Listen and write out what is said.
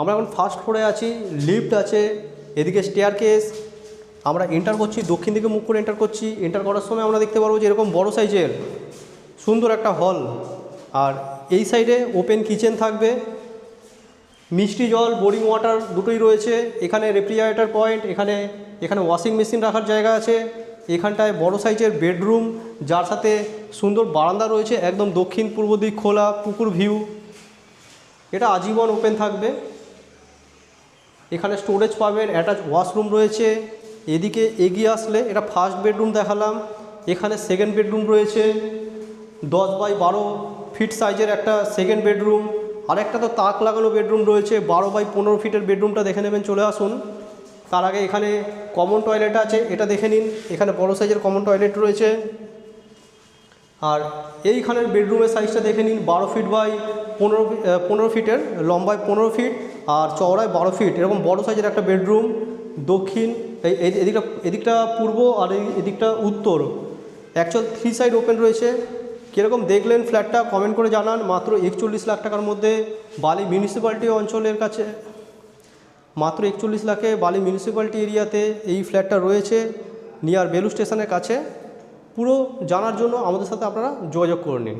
আমরা এখন ফার্স্ট ফ্লোরে আছি, লিফট আছে, এদিকে স্টেয়ার কেস। আমরা এন্টার করছি, দক্ষিণ দিকে মুখ করে এন্টার করছি। এন্টার করার সময় আমরা দেখতে পারবো যে এরকম বড় সাইজের সুন্দর একটা হল, আর এই সাইডে ওপেন কিচেন থাকবে, মিষ্টি জল, বোরিং ওয়াটার দুটোই রয়েছে। এখানে রেফ্রিজারেটর পয়েন্ট, এখানে ওয়াশিং মেশিন রাখার জায়গা আছে। এখানটায় বড় সাইজের বেডরুম, যার সাথে সুন্দর বারান্দা রয়েছে, একদম দক্ষিণ পূর্ব দিক খোলা, পুকুর ভিউ, এটা আজীবন ওপেন থাকবে। এখানে স্টোরেজ পাবেন, অ্যাটাচ ওয়াশরুম রয়েছে। এদিকে এগিয়ে আসলে এটা ফার্স্ট বেডরুম দেখালাম, এখানে সেকেন্ড বেডরুম রয়েছে, 10x12 ফিট সাইজের একটা সেকেন্ড বেডরুম। আরেকটা তো তাক লাগানো বেডরুম রয়েছে, 12x15 ফিটের বেডরুমটা দেখে নেবেন, চলে আসুন। তার আগে এখানে কমন টয়লেট আছে, এটা দেখে নিন, এখানে বড় সাইজের কমন টয়লেট রয়েছে। আর এইখানের বেডরুমের সাইজটা দেখে নিন, 12 ফিট বাই 15 ফিটের, লম্বায় 15 ফিট আর চওড়ায় 12 ফিট, এরকম বড় সাইজের একটা বেডরুম। দক্ষিণ এদিকটা পূর্ব আর এদিকটা উত্তর, অ্যাকচুয়াল 3 সাইড ওপেন রয়েছে। কীরকম দেখলেন ফ্ল্যাটটা কমেন্ট করে জানান। মাত্র 41 লাখ টাকার মধ্যে বালি মিউনিসিপ্যালিটি অঞ্চলের কাছে, মাত্র 41 লাখে বালি মিউনিসিপ্যালিটি এরিয়াতে এই ফ্ল্যাটটা রয়েছে, নিয়ার বেলু স্টেশনের কাছে। পুরো জানার জন্য আমাদের সাথে আপনারা যোগাযোগ করে নিন।